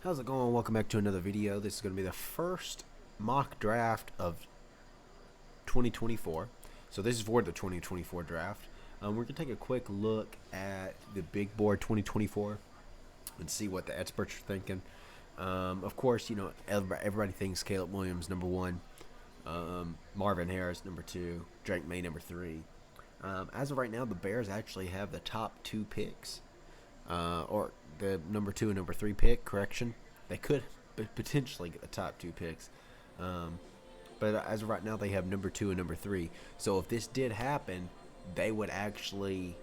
How's it going? Welcome back to another video. This is going to be the first mock draft of 2024. So this is for the 2024 draft. We're going to take a quick look at the big board 2024 and see what the experts are thinking. Of course, everybody thinks Caleb Williams number one, Marvin Harris number two, Drake May number three. As of right now, the Bears actually have the top two picks, or the number two and number three pick. Correction, they could potentially get the top two picks, but as of right now, they have number two and number three. So if this did happen, they would actually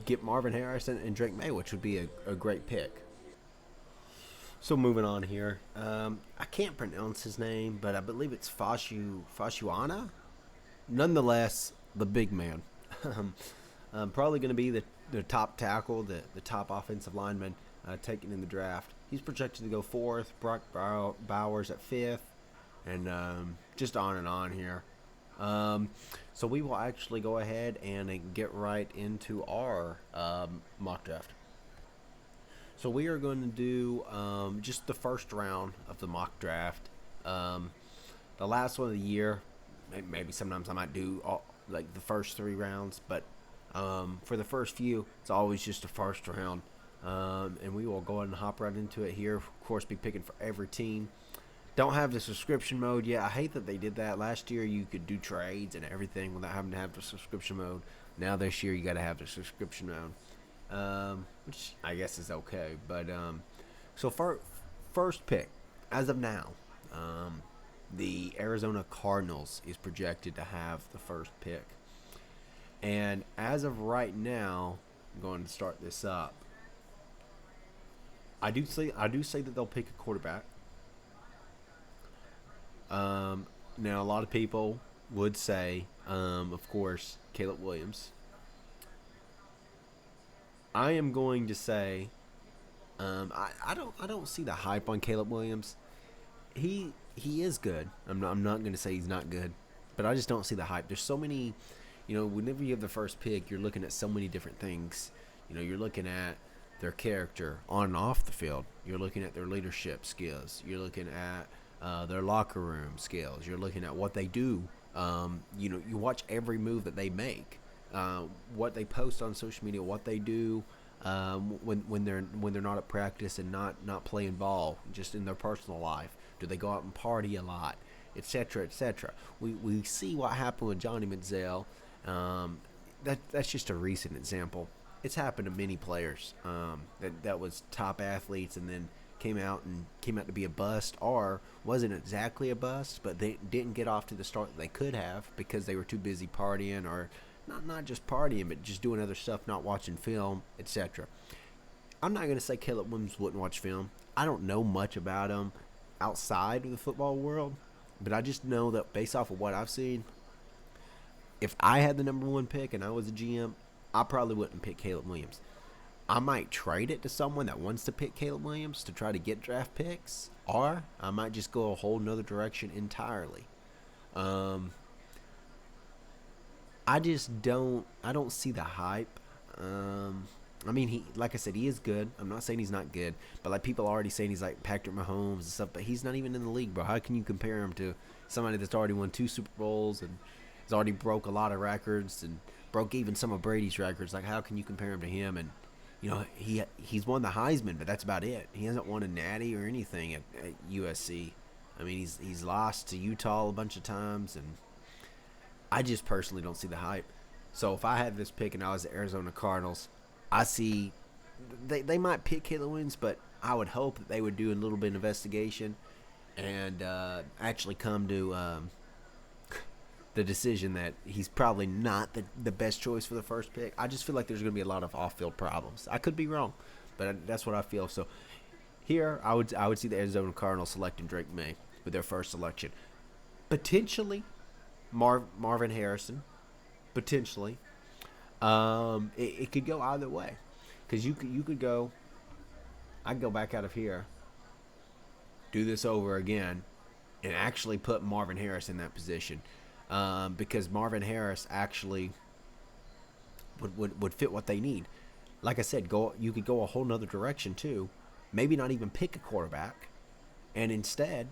get Marvin Harris and Drake May, which would be a great pick. So moving on here, I can't pronounce his name, but I believe it's Fashuana. Nonetheless, the big man. Probably going to be the top tackle, the top offensive lineman taken in the draft. He's projected to go fourth. Brock Bowers at fifth, and just on and on here. So we will actually go ahead and get right into our mock draft. So we are going to do just the first round of the mock draft. The last one of the year. Maybe sometimes I might do like the first three rounds, but for the first few, it's always just the first round. And we will go ahead and hop right into it here. Of course, be picking for every team. Don't have the subscription mode yet. I hate that they did that. Last year, you could do trades and everything without having to have the subscription mode. Now this year, you got to have the subscription mode, which I guess is okay. But so first pick, as of now, the Arizona Cardinals is projected to have the first pick. And as of right now, I'm going to start this up. I do say that they'll pick a quarterback. Now a lot of people would say, of course, Caleb Williams. I am going to say, I don't see the hype on Caleb Williams. He is good. I'm not going to say he's not good, but I just don't see the hype. There's so many, whenever you have the first pick, you're looking at so many different things. You're looking at their character on and off the field. You're looking at their leadership skills. You're looking at their locker room skills. You're looking at what they do. You watch every move that they make, what they post on social media, what they do. When they're not at practice and not playing ball, just in their personal life. Do they go out and party a lot, etc., etc.? We see what happened with Johnny Manziel. That's just a recent example. It's happened to many players that was top athletes and then came out to be a bust, or wasn't exactly a bust, but they didn't get off to the start that they could have because they were too busy partying, or not just partying, but just doing other stuff, not watching film, etc. I'm not going to say Caleb Williams wouldn't watch film. I don't know much about him outside of the football world, but I just know that based off of what I've seen, if I had the number one pick and I was a GM, I probably wouldn't pick Caleb Williams. I might trade it to someone that wants to pick Caleb Williams to try to get draft picks, or I might just go a whole nother direction entirely. I don't see the hype. I mean, like I said, he is good. I'm not saying he's not good, but like people are already saying he's like Patrick Mahomes and stuff, but he's not even in the league, bro. How can you compare him to somebody that's already won 2 Super Bowls and has already broke a lot of records and broke even some of Brady's records? Like, how can you compare him to him? And he's won the Heisman, but that's about it. He hasn't won a Natty or anything at USC. I mean, he's lost to Utah a bunch of times, and I just personally don't see the hype. So if I had this pick and I was the Arizona Cardinals, I see they might pick Caleb Williams, but I would hope that they would do a little bit of investigation and actually come to the decision that he's probably not the best choice for the first pick. I just feel like there's going to be a lot of off-field problems. I could be wrong, but that's what I feel. So here, I would see the Arizona Cardinals selecting Drake May with their first selection. Potentially Marvin Harrison, potentially. It could go either way, because you could go. I could go back out of here, do this over again, and actually put Marvin Harris in that position, because Marvin Harris actually would fit what they need. Like I said, you could go a whole nother direction too. maybe not even pick a quarterback, and instead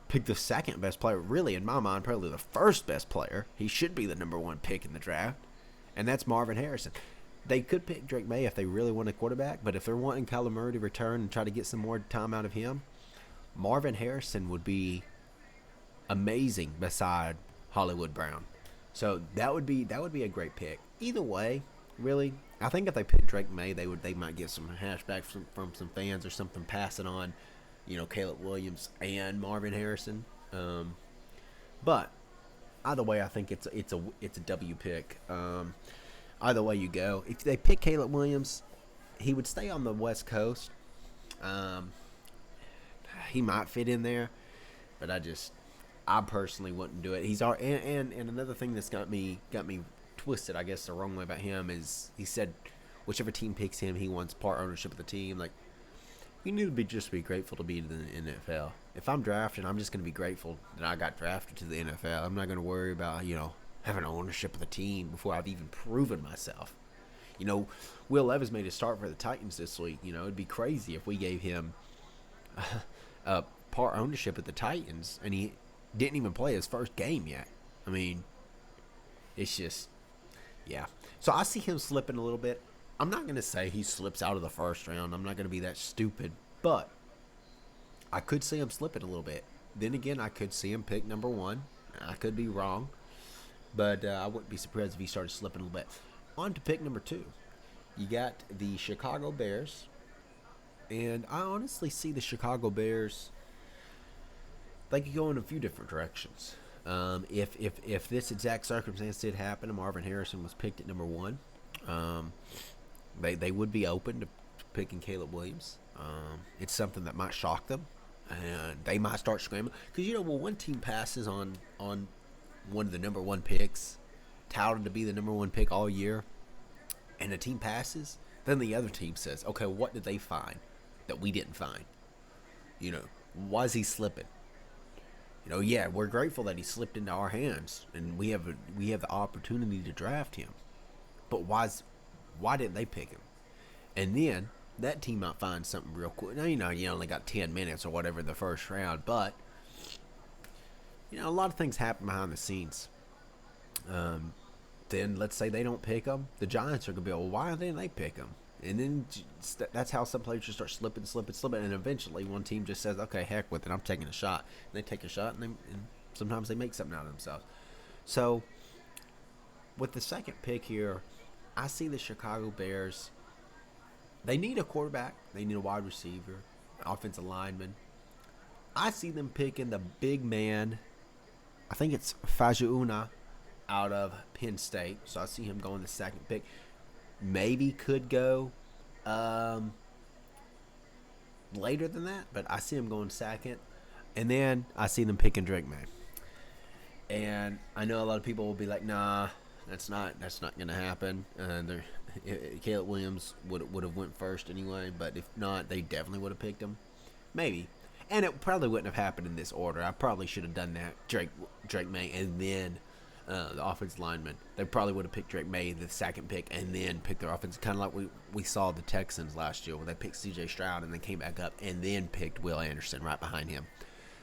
pick the second best player, really, in my mind, probably the first best player. He should be the number one pick in the draft, and that's Marvin Harrison. They could pick Drake May if they really want a quarterback, but if they're wanting Kyler Murray to return and try to get some more time out of him, Marvin Harrison would be amazing beside Hollywood Brown. So that would be a great pick. Either way, really, I think if they pick Drake May, they might get some hashback from some fans or something, passing on, Caleb Williams and Marvin Harrison. But either way, I think it's a W pick. Either way you go, if they pick Caleb Williams, he would stay on the West Coast. He might fit in there, but I personally wouldn't do it. He's our and another thing that's got me twisted, I guess, the wrong way about him is he said whichever team picks him, he wants part ownership of the team. Like, you need to be grateful to be in the NFL. If I'm drafted, I'm just going to be grateful that I got drafted to the NFL. I'm not going to worry about having ownership of the team before I've even proven myself. Will Levis made a start for the Titans this week. It'd be crazy if we gave him part ownership of the Titans and he didn't even play his first game yet. I mean, it's just, yeah. So I see him slipping a little bit. I'm not going to say he slips out of the first round. I'm not going to be that stupid. But I could see him slipping a little bit. Then again, I could see him pick number one. I could be wrong. But I wouldn't be surprised if he started slipping a little bit. On to pick number 2. You got the Chicago Bears. And I honestly see the Chicago Bears, they could go in a few different directions. If this exact circumstance did happen and Marvin Harrison was picked at number 1, they would be open to picking Caleb Williams. It's something that might shock them, and they might start scrambling. Because, one team passes on one of the number 1 picks, touted to be the number 1 pick all year, and the team passes, then the other team says, okay, what did they find that we didn't find? Why is he slipping? Yeah, we're grateful that he slipped into our hands, and we have the opportunity to draft him. But why didn't they pick him? And then that team might find something real cool. Now, you only got 10 minutes or whatever in the first round, but a lot of things happen behind the scenes. Then let's say they don't pick him. The Giants are going to be, well, why didn't they pick him? And then that's how some players just start slipping. And eventually one team just says, okay, heck with it, I'm taking a shot. And they take a shot, and sometimes they make something out of themselves. So with the second pick here, I see the Chicago Bears. They need a quarterback. They need a wide receiver, offensive lineman. I see them picking the big man. I think it's Fajuuna out of Penn State. So I see him going the second pick. Maybe could go later than that, but I see him going second. And then I see them picking Drake May. And I know a lot of people will be like, nah, that's not going to happen. Caleb Williams would have went first anyway, but if not, they definitely would have picked him. Maybe. And it probably wouldn't have happened in this order. I probably should have done that, Drake May, and then the offensive lineman. They probably would have picked Drake May, the second pick, and then picked their offense. Kind of like we saw the Texans last year, where they picked C.J. Stroud and then came back up and then picked Will Anderson right behind him.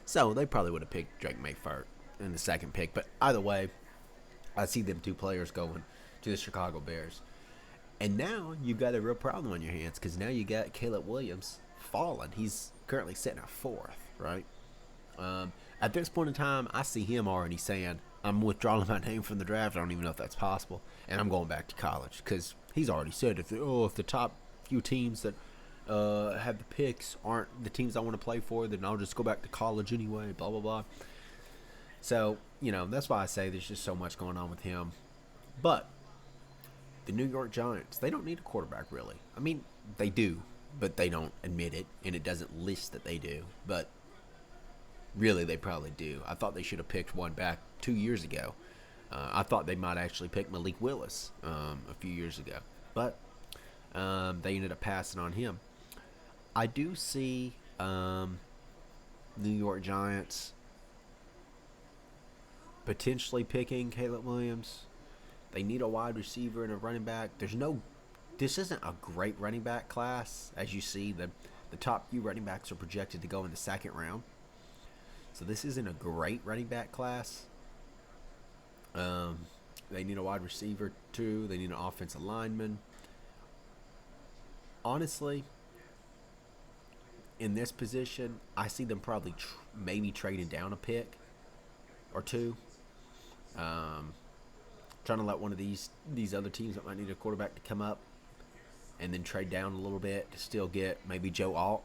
So they probably would have picked Drake May first in the second pick. But either way, I see them 2 players going to the Chicago Bears. And now you've got a real problem on your hands, because now you got Caleb Williams falling. He's currently sitting at 4th, right? At this point in time, I see him already saying, I'm withdrawing my name from the draft. I don't even know if that's possible. And I'm going back to college, because he's already said, if the top few teams that have the picks aren't the teams I want to play for, then I'll just go back to college anyway, blah, blah, blah. So, that's why I say there's just so much going on with him. But the New York Giants, they don't need a quarterback, really. I mean, they do, but they don't admit it, and it doesn't list that they do. But really, they probably do. I thought they should have picked one back 2 years ago. I thought they might actually pick Malik Willis a few years ago. But they ended up passing on him. I do see New York Giants potentially picking Caleb Williams. They need a wide receiver and a running back. This isn't a great running back class. As you see, The top few running backs are projected to go in the second round. So this isn't a great running back class. They need a wide receiver too. They need an offensive lineman. Honestly, in this position, I see them probably maybe trading down a pick or two. Trying to let one of these other teams that might need a quarterback to come up and then trade down a little bit to still get maybe Joe Alt.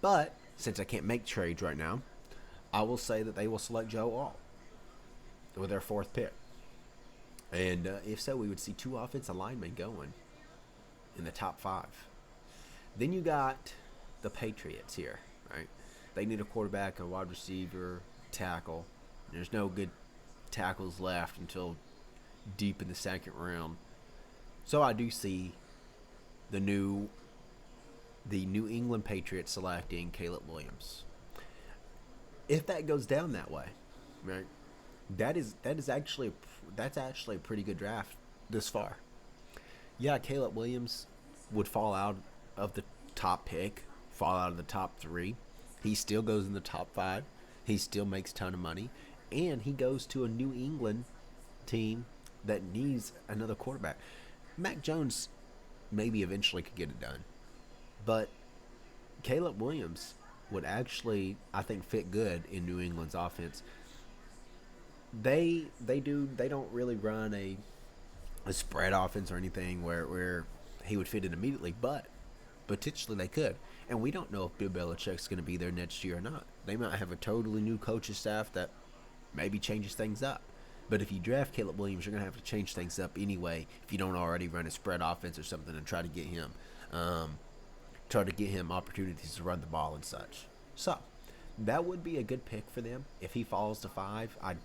But since I can't make trades right now, I will say that they will select Joe Alt with their fourth pick. And if so, we would see two offensive linemen going in the top 5. Then you got the Patriots here, right? They need a quarterback, a wide receiver, tackle. There's no good tackles left until deep in the second round. So I do see the New England Patriots selecting Caleb Williams. If that goes down that way, right? That's actually a pretty good draft this far. Yeah, Caleb Williams would fall out of the top pick, fall out of the top 3. He still goes in the top 5. He still makes a ton of money, and he goes to a New England team that needs another quarterback. Mac Jones maybe eventually could get it done, but Caleb Williams would actually, I think, fit good in New England's offense. They don't really run a spread offense or anything where he would fit in immediately, but potentially they could. And we don't know if Bill Belichick's going to be there next year or not. They might have a totally new coaching staff that maybe changes things up. But if you draft Caleb Williams, you're going to have to change things up anyway if you don't already run a spread offense or something and try to get him opportunities to run the ball and such. So that would be a good pick for them. If he falls to 5, I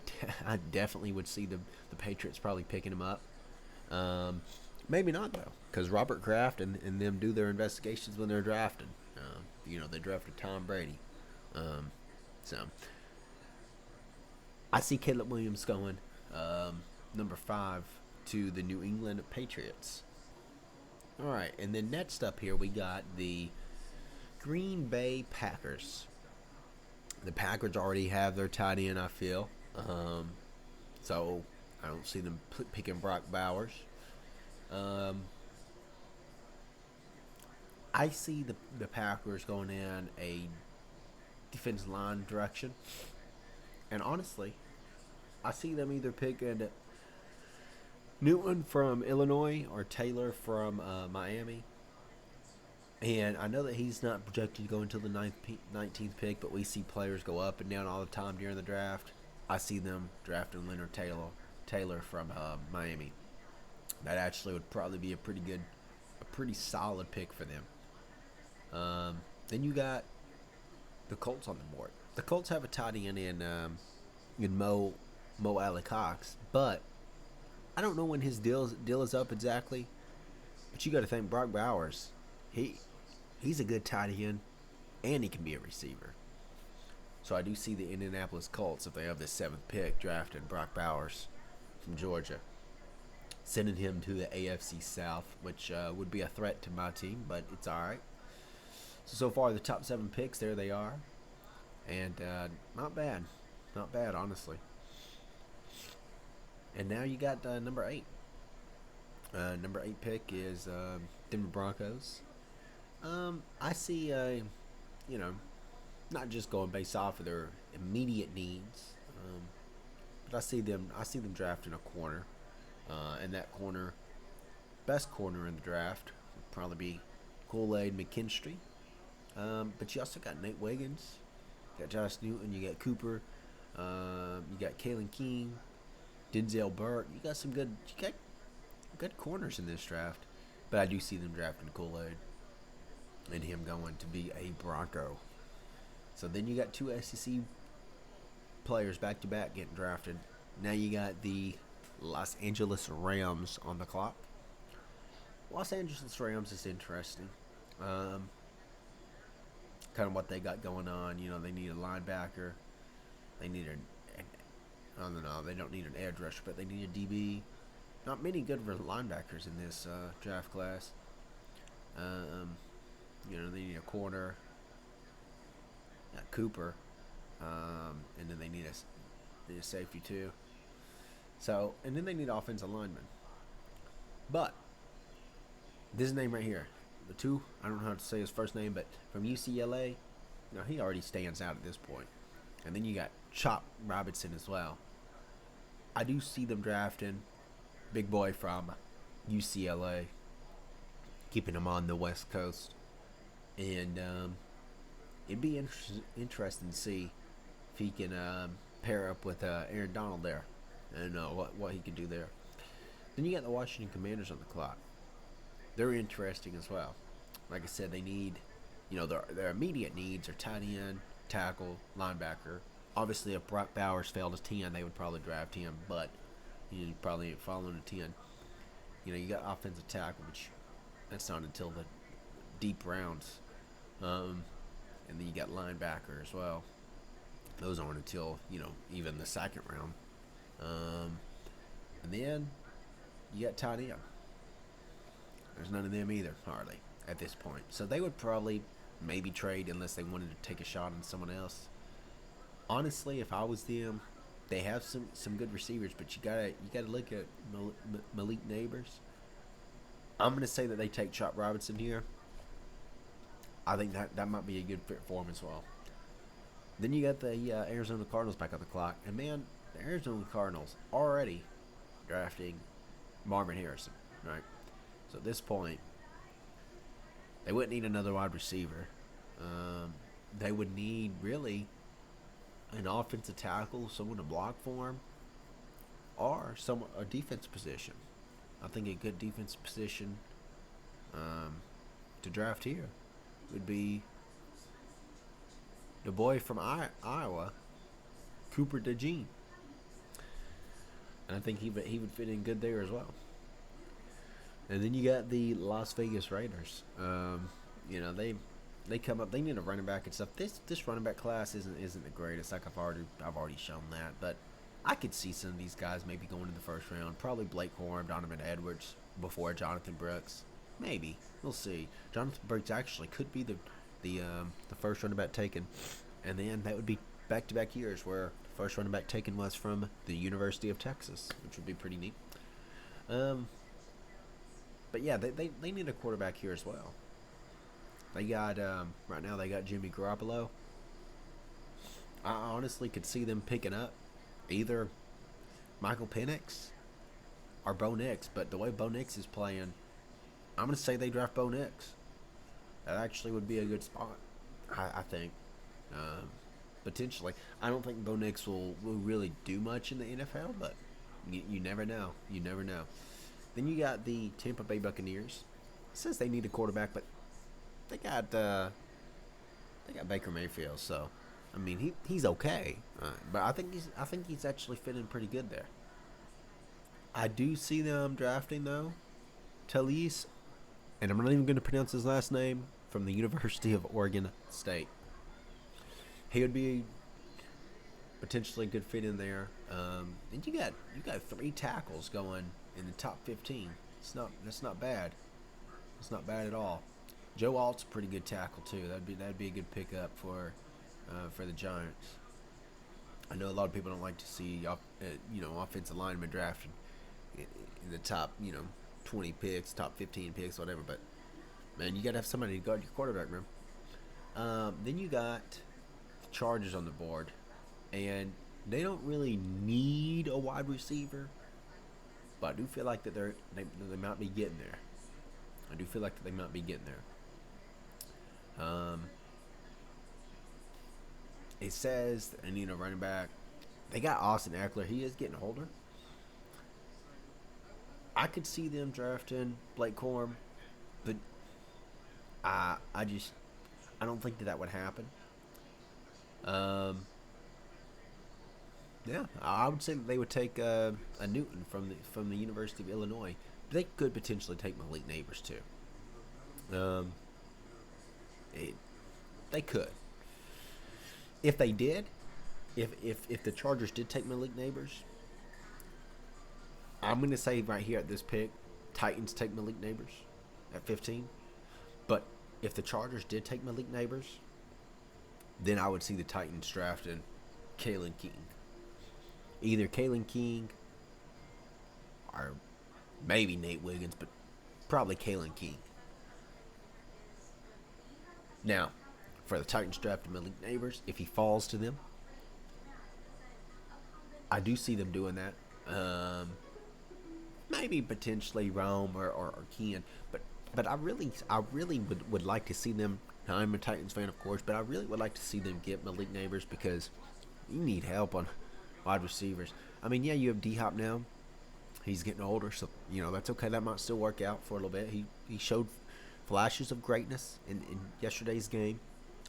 definitely would see the Patriots probably picking him up. Maybe not, though, because Robert Kraft and them do their investigations when they're drafting. They drafted Tom Brady. So I see Caleb Williams going number 5 to the New England Patriots. All right, and then next up here we got the Green Bay Packers. The Packers already have their tight end, I feel. So I don't see them picking Brock Bowers. I see the Packers going in a defensive line direction. And honestly, I see them either picking Newton from Illinois or Taylor from Miami. And I know that he's not projected to go until the 19th pick, but we see players go up and down all the time during the draft. I see them drafting Leonard Taylor from Miami. That actually would probably be a pretty solid pick for them. Then you got the Colts on the board. The Colts have a tight end in Mo Alley-Cox, but I don't know when his deal is up exactly. But you got to think Brock Bowers. He's a good tight end, and he can be a receiver. So I do see the Indianapolis Colts, if they have the 7th pick, drafting Brock Bowers from Georgia, sending him to the AFC South, which would be a threat to my team, but it's all right. So far, the top 7 picks, there they are. And not bad, honestly. And now you got number 8. Number 8 pick is Denver Broncos. I see, not just going based off of their immediate needs, but I see them drafting a corner, and that best corner in the draft would probably be Kool-Aid McKinstry. But you also got Nate Wiggins, you got Josh Newton, you got Cooper, you got Kalen King, Denzel Burke. You got good corners in this draft, but I do see them drafting Kool-Aid and him going to be a Bronco. So then you got 2 SEC players back to back getting drafted. Now you got the Los Angeles Rams on the clock. Los Angeles Rams is interesting. Kind of what they got going on. They need a linebacker. They need I don't know. They don't need an edge rusher, but they need a DB. Not many good linebackers in this draft class. You know, they need a corner, Cooper, and then they need a safety too. So, and then they need offensive linemen. But this name right here, the two, I don't know how to say his first name, but from UCLA, you know, he already stands out at this point. And then you got Chop Robinson as well. I do see them drafting big boy from UCLA, keeping him on the West Coast, and it'd be interesting to see if he can pair up with Aaron Donald there, and what he can do there. Then you got the Washington Commanders on the clock. They're interesting as well. Like I said, they need, you know, their immediate needs are tight end, tackle, linebacker. Obviously, if Brock Bowers failed as 10, they would probably draft him, but he probably ain't following a 10. You know, you got offensive tackle, which that's not until the deep rounds. And then you got linebacker as well. Those aren't until, you know, even the second round. And then you got tight end. There's none of them either, hardly, at this point. So they would probably maybe trade unless they wanted to take a shot on someone else. Honestly, if I was them, they have some good receivers, but you gotta look at Malik Neighbors. I'm gonna say that they take Chop Robinson here. I think that might be a good fit for him as well. Then you got the Arizona Cardinals back on the clock, and man, the Arizona Cardinals already drafting Marvin Harrison, right? So at this point, they wouldn't need another wide receiver. They would need really an offensive tackle, someone to block for him, or a defense position. I think a good defense position to draft here would be the boy from Iowa, Cooper DeJean. And I think he would fit in good there as well. And then you got the Las Vegas Raiders. You know, they come up. They need a running back and stuff. This running back class isn't the greatest. Like I've already shown that. But I could see some of these guys maybe going in the first round. Probably Blake Corum, Donovan Edwards before Jonathan Brooks. Maybe we'll see. Jonathan Brooks actually could be the first running back taken, and then that would be back-to-back years where the first running back taken was from the University of Texas, which would be pretty neat. But yeah, they need a quarterback here as well. They got right now they got Jimmy Garoppolo. I honestly could see them picking up either Michael Penix or Bo Nix, but the way Bo Nix is playing, I'm going to say they draft Bo Nix. That actually would be a good spot, I think. Potentially. I don't think Bo Nix will really do much in the NFL, but you never know. You never know. Then you got the Tampa Bay Buccaneers. It says they need a quarterback, but they got Baker Mayfield, so I mean he's okay, but I think he's actually fitting pretty good there. I do see them drafting though, Talise, and I'm not even going to pronounce his last name, from the University of Oregon State. He would be potentially a good fit in there. And you got 3 tackles going in the top 15. That's not bad. It's not bad at all. Joe Alt's a pretty good tackle too. That'd be a good pickup for the Giants. I know a lot of people don't like to see offensive linemen drafted in the top 20 picks, top 15 picks, whatever. But man, you gotta have somebody to guard your quarterback, man. Then you got the Chargers on the board, and they don't really need a wide receiver, but I do feel like that they might be getting there. I do feel like that they might be getting there. It says that they need a running back. They got Austin Eckler. He is getting older. I could see them drafting Blake Corum, but I don't think that would happen. Yeah, I would say that they would take a Newton from the University of Illinois. They could potentially take Malik Neighbors too. They could. If they did, if the Chargers did take Malik Neighbors, I'm going to say right here at this pick, Titans take Malik Neighbors at 15. But if the Chargers did take Malik Neighbors, then I would see the Titans drafting Kalen King. Either Kalen King or maybe Nate Wiggins, but probably Kalen King. Now, for the Titans drafting Malik Neighbors, if he falls to them, I do see them doing that. Maybe potentially Rome or Ken, but I really would like to see them. I'm a Titans fan, of course, but I really would like to see them get Malik Neighbors because you need help on wide receivers. I mean, yeah, you have D Hop now. He's getting older, so that's okay. That might still work out for a little bit. He showed flashes of greatness in yesterday's game.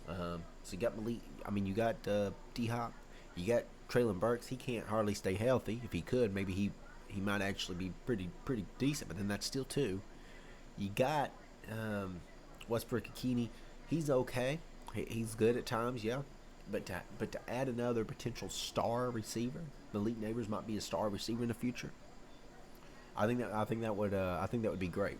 So you got Malik. I mean, you got D Hop. You got Traylon Burks. He can't hardly stay healthy. If he could, maybe he might actually be pretty decent. But then that's still two. You got Westbrook-Ikini. He's okay. He's good at times, yeah. But to add another potential star receiver, Malik Neighbors might be a star receiver in the future. I think that would be great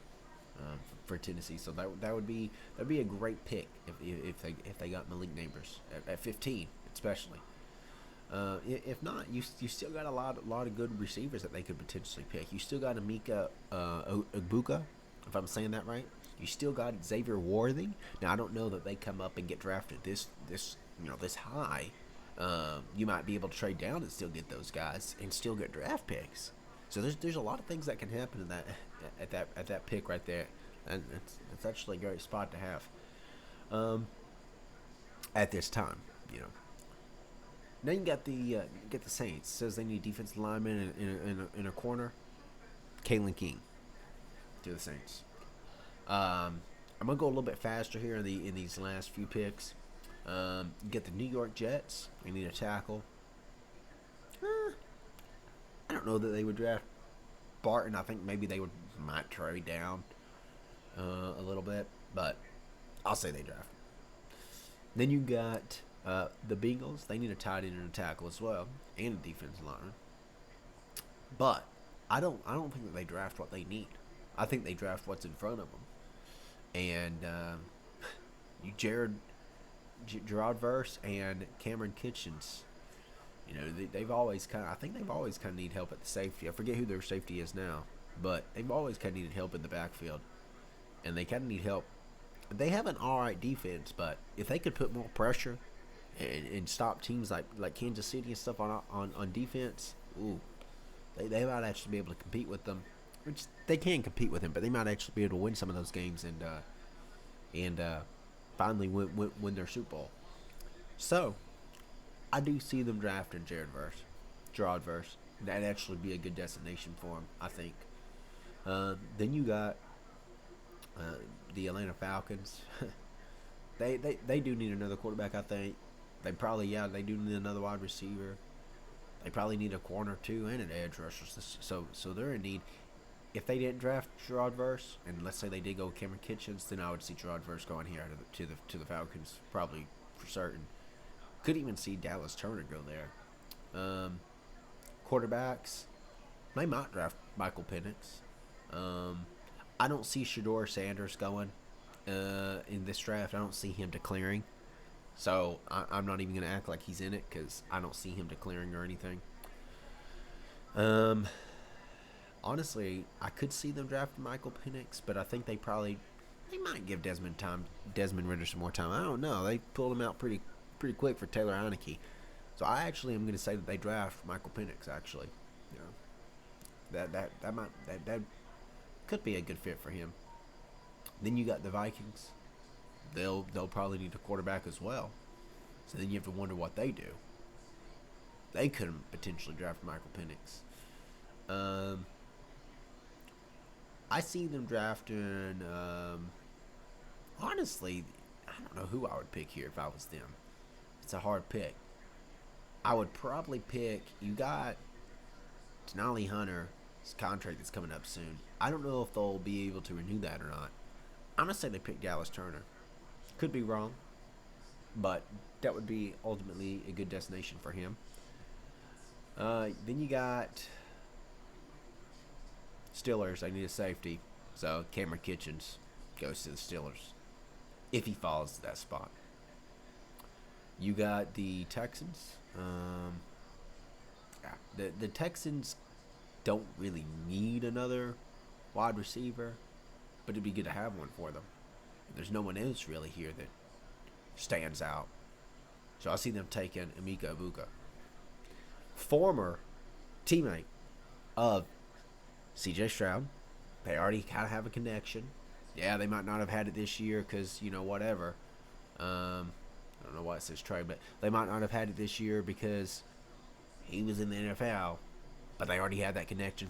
for Tennessee. So that'd be a great pick if they got Malik Neighbors at 15, especially. If not, you still got a lot of good receivers that they could potentially pick. You still got Emeka Egbuka, if I'm saying that right. You still got Xavier Worthy. Now I don't know that they come up and get drafted this high. You might be able to trade down and still get those guys and still get draft picks. So there's a lot of things that can happen in that pick right there, and it's actually a great spot to have. At this time, Now you got the Saints. It says they need defensive lineman in a corner. Kalen King to the Saints. I'm gonna go a little bit faster here in these last few picks. You get the New York Jets. They need a tackle. I don't know that they would draft Barton. I think maybe they might trade down a little bit, but I'll say they draft. Then you got the Bengals. They need a tight end and a tackle as well, and a defensive lineman. But I don't think that they draft what they need. I think they draft what's in front of them. And you Gerard Verse and Cameron Kitchens. They've always I think they've always kind of need help at the safety. I forget who their safety is now, but they've always kind of needed help in the backfield, and they kind of need help. They have an all right defense, but if they could put more pressure and stop teams like Kansas City and stuff on defense, they might actually be able to compete with them. Which they can compete with them, but they might actually be able to win some of those games and finally win their Super Bowl. So I do see them drafting Gerard Verse. That'd actually be a good destination for him, I think. Then you got the Atlanta Falcons. they do need another quarterback, I think. They do need another wide receiver. They probably need a corner too and an edge rusher. So they're in need. If they didn't draft Gerard Verse, and let's say they did go with Cameron Kitchens, then I would see Gerard Verse going here to the Falcons, probably for certain. Could even see Dallas Turner go there. Quarterbacks, they might draft Michael Penix. I don't see Shedeur Sanders going in this draft. I don't see him declaring. So I'm not even going to act like he's in it because I don't see him declaring or anything. Honestly, I could see them drafting Michael Penix, but I think they might give Desmond Ridder some more time. I don't know. They pulled him out pretty quick for Taylor Heineke. So I actually am going to say that they draft Michael Penix. Actually, that could be a good fit for him. Then you got the Vikings. They'll probably need a quarterback as well. So then you have to wonder what they do. They could potentially draft Michael Penix. I see them drafting. Honestly, I don't know who I would pick here if I was them. It's a hard pick. I would probably pick. You got Denali Hunter's contract that's coming up soon. I don't know if they'll be able to renew that or not. I'm gonna say they pick Dallas Turner. Could be wrong, but that would be ultimately a good destination for him. Then you got Steelers. I need a safety, so Cameron Kitchens goes to the Steelers. if he falls to that spot. You got the Texans. Yeah, the Texans don't really need another wide receiver, but it'd be good to have one for them. There's no one else really here that stands out. So I see them taking Emeka Egbuka, former teammate of CJ Stroud. They already kind of have a connection. Yeah, they might not have had it this year because, whatever. I don't know why it says trade, but they might not have had it this year because he was in the NFL. But they already had that connection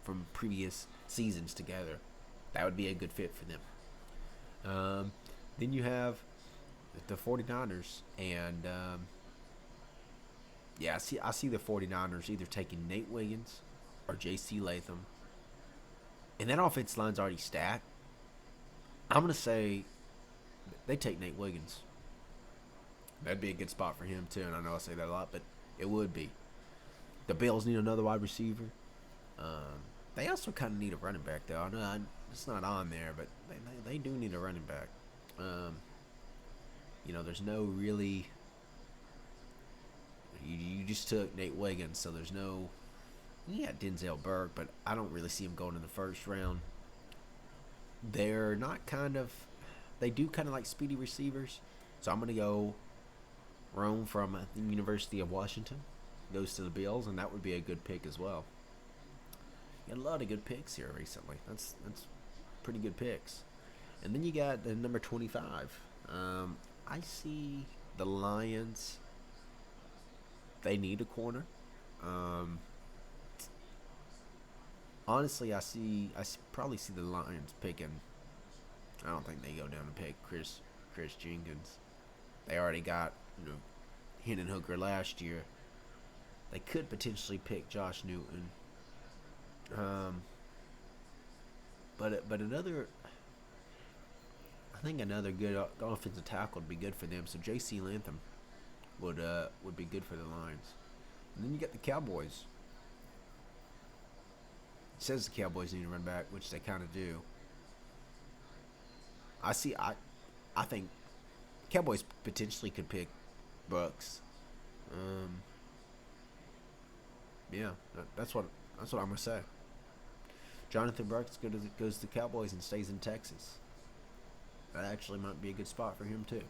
from previous seasons together. That would be a good fit for them. Then you have the 49ers. And, yeah, I see the 49ers either taking Nate Williams or J.C. Latham. And that offense line's already stacked. I'm going to say they take Nate Williams. That'd be a good spot for him, too. And I know I say that a lot, but it would be. The Bills need another wide receiver. They also kind of need a running back, though. I know it's not on there, but they do need a running back. There's no really... You just took Nate Wiggins, so there's no... Yeah, Denzel Burke, but I don't really see him going in the first round. They're not kind of... They do kind of like speedy receivers. So I'm going to go Rome from the University of Washington. Goes to the Bills, and that would be a good pick as well. You got a lot of good picks here recently. That's pretty good picks. And then you got the number 25. I see the Lions. They need a corner. Honestly, I probably see the Lions picking. I don't think they go down and pick Chris Jenkins. They already got Hendon Hooker last year. They could potentially pick Josh Newton. But another, I think another good offensive tackle would be good for them. So J.C. Latham would be good for the Lions. And then you got the Cowboys. It says the Cowboys need to run back, which they kind of do. I think Cowboys potentially could pick Bucks. Yeah, that's what I'm gonna say. Jonathan Brooks goes to the Cowboys and stays in Texas. That actually might be a good spot for him too.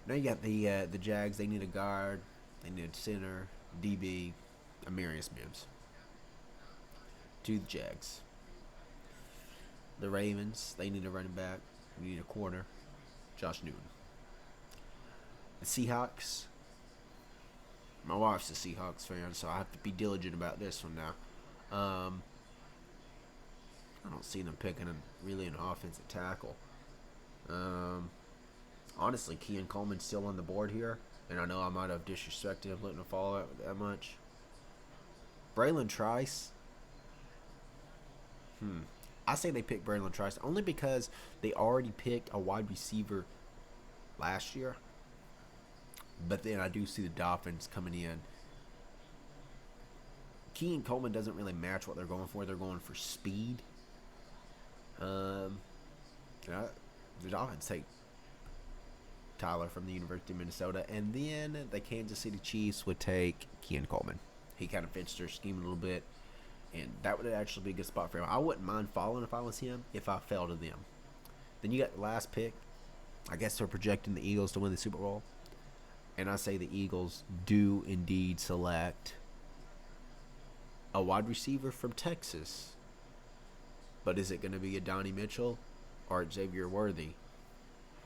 Now you got the Jags. They need a guard. They need a center, DB, Amarius Mims. To the Jags. The Ravens. They need a running back. We need a corner. Josh Newton. The Seahawks. My wife's a Seahawks fan, so I have to be diligent about this one now. I don't see them picking really an offensive tackle. Honestly, Keon Coleman's still on the board here, and I know I might have disrespected him letting him fall out that much. Braylon Trice. I say they pick Braylon Trice only because they already picked a wide receiver last year. But then I do see the Dolphins coming in. Keon Coleman doesn't really match what they're going for. They're going for speed. The Dolphins take Tyler from the University of Minnesota. And then the Kansas City Chiefs would take Keon Coleman. He kind of fits their scheme a little bit. And that would actually be a good spot for him. I wouldn't mind falling if I was him, if I fell to them. Then you got the last pick. I guess they're projecting the Eagles to win the Super Bowl. And I say the Eagles do indeed select a wide receiver from Texas. But is it going to be a Donnie Mitchell or Xavier Worthy?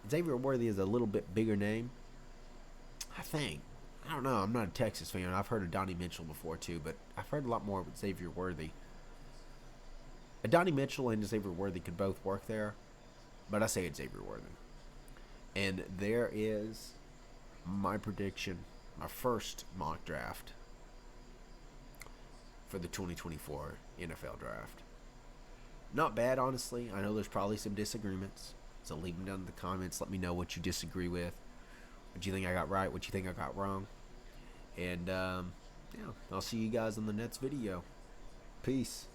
Xavier Worthy is a little bit bigger name, I think. I don't know. I'm not a Texas fan. I've heard of Donnie Mitchell before too, but I've heard a lot more with Xavier Worthy. Donnie Mitchell and Xavier Worthy could both work there, but I say it's Xavier Worthy. And there is my prediction, my first mock draft for the 2024 NFL Draft. Not bad, honestly. I know there's probably some disagreements, so leave them down in the comments. Let me know what you disagree with, what you think I got right, what you think I got wrong. And, I'll see you guys in the next video. Peace.